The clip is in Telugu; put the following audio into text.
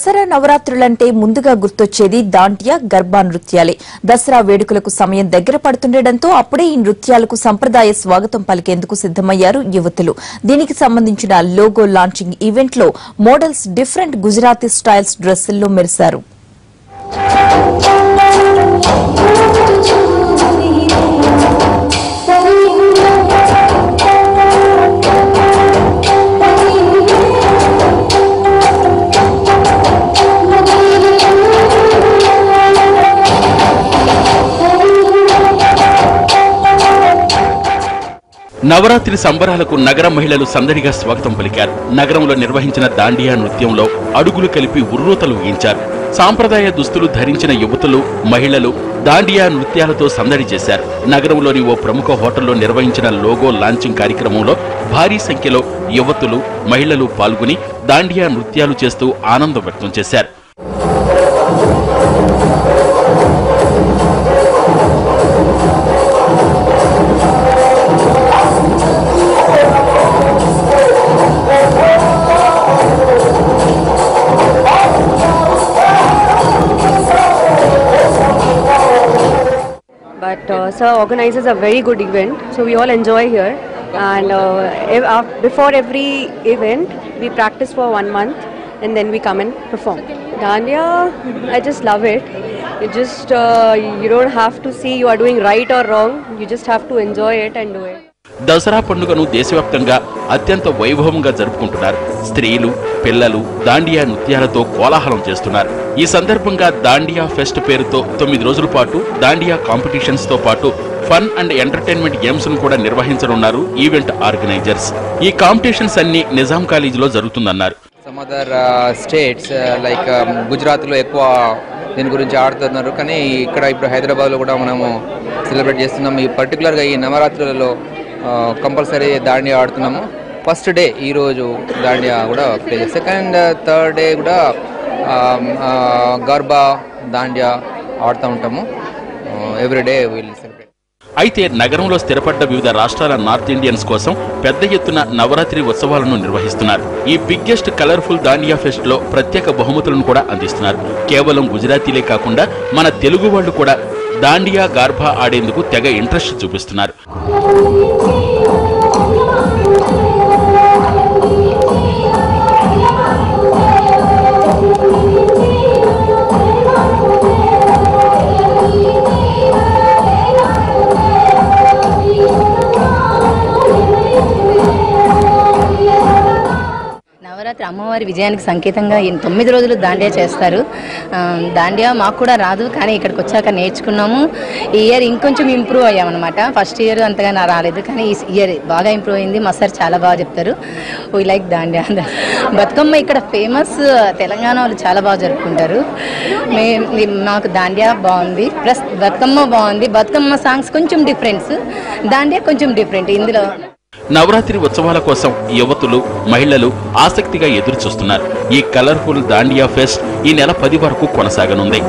దసరా నవరాత్రులంటే ముందుగా గుర్తొచ్చేది దాండియా గర్భా నృత్యాలే. దసరా వేడుకలకు సమయం దగ్గర పడుతుండటంతో అప్పుడే ఈ నృత్యాలకు సంప్రదాయ స్వాగతం పలికేందుకు సిద్దమయ్యారు యువతులు. దీనికి సంబంధించిన లోగో లాంచింగ్ ఈవెంట్ లో మోడల్స్ డిఫరెంట్ గుజరాతీ స్టైల్స్ డ్రెస్సుల్లో మెరిశారు. నవరాత్రి సంబరాలకు నగర మహిళలు సందడిగా స్వాగతం పలికారు. నగరంలో నిర్వహించిన దాండియా నృత్యంలో అడుగులు కలిపి ఉర్రూతలు ఊగించారు. సాంప్రదాయ దుస్తులు ధరించిన యువతులు, మహిళలు దాండియా నృత్యాలతో సందడి చేశారు. నగరంలోని ఓ ప్రముఖ హోటల్లో నిర్వహించిన లోగో లాంచింగ్ కార్యక్రమంలో భారీ సంఖ్యలో యువతులు, మహిళలు పాల్గొని దాండియా నృత్యాలు చేస్తూ ఆనందం వ్యక్తం చేశారు. But sir organizes a very good event, so we all enjoy here. And before every event, we practice for 1 month, and then we come and perform. Dandiya, I just love it. You just you don't have to see you are doing right or wrong. You just have to enjoy it and do it. Dasara పండుగను దేశవ్యాప్తంగా అత్యంత వైభవంగా జరుపుకుంటున్నారు. స్త్రీలు, పిల్లలు దాండియా నృత్యాలతో కోలాహలం చేస్తున్నారు. ఈ సందర్భంగా దాండియా ఫెస్ట్ పేరుతో 9 రోజుల పాటు దాండియా కాంపిటీషన్స్ తో పాటు ఫన్ అండ్ ఎంటర్టైన్మెంట్ గేమ్స్ ను కూడా నిర్వహించనున్నారు ఈవెంట్ ఆర్గనైజర్స్. ఈ కాంపిటీషన్స్ అన్ని నిజాం కాలేజీలో జరుగుతుందన్నారు. Some other states like Gujarat లో ఎక్కువ దీని గురించి ఆడుతున్నారు, కానీ ఇక్కడ ఇప్పుడు హైదరాబాద్ లో కూడా మనము సెలబ్రేట్ చేస్తున్నాం. ఈ పర్టికులర్ గా ఈ నవరాత్రులలో కంపల్సరీ దాండియా ఆడుతున్నాము. ఫస్ట్ డే ఈరోజు దాండియా కూడా ప్లే చేస్తాం. సెకండ్, థర్డ్ డే కూడా గర్బా దాండియా ఆడుతూ ఉంటాము. Every day will celebrate. అయితే నగరంలో స్థిరపడ్డ వివిధ రాష్ట్రాల నార్త్ ఇండియన్స్ కోసం పెద్ద ఎత్తున నవరాత్రి ఉత్సవాలను నిర్వహిస్తున్నారు. ఈ బిగ్గెస్ట్ కలర్ఫుల్ దాండియా ఫెస్ట్ లో ప్రత్యేక బహుమతులను కూడా అందిస్తున్నారు. కేవలం గుజరాతీలే కాకుండా మన తెలుగు వాళ్ళు కూడా దాండియా గర్భా ఆడేందుకు తెగ ఇంట్రెస్ట్ చూపిస్తున్నారు. నవరాత్రి అమ్మవారి విజయానికి సంకేతంగా 9 రోజులు దాండియా చేస్తారు. దాండియా మాకు కూడా రాదు, కానీ ఇక్కడికి వచ్చాక నేర్చుకున్నాము. ఈ ఇయర్ ఇంకొంచెం ఇంప్రూవ్ అయ్యామన్నమాట. ఫస్ట్ ఇయర్ అంతగా నా రాలేదు, కానీ ఈ ఇయర్ బాగా ఇంప్రూవ్ అయింది. మా సార్ చాలా బాగా చెప్తారు. We like Dandiya. బతుకమ్మ ఇక్కడ ఫేమస్. తెలంగాణ వాళ్ళు చాలా బాగా జరుపుకుంటారు. మాకు దాండియా బాగుంది, ప్లస్ బతుకమ్మ బాగుంది. బతుకమ్మ సాంగ్స్ కొంచెం డిఫరెన్స్, దాండియా కొంచెం డిఫరెంట్. ఇందులో నవరాత్రి ఉత్సవాల కోసం యువతులు, మహిళలు ఆసక్తిగా ఎదురు చూస్తున్నారు. ఈ కలర్ఫుల్ దాండియా ఫెస్ట్ ఈ నెల 10 వరకు కొనసాగనుంది.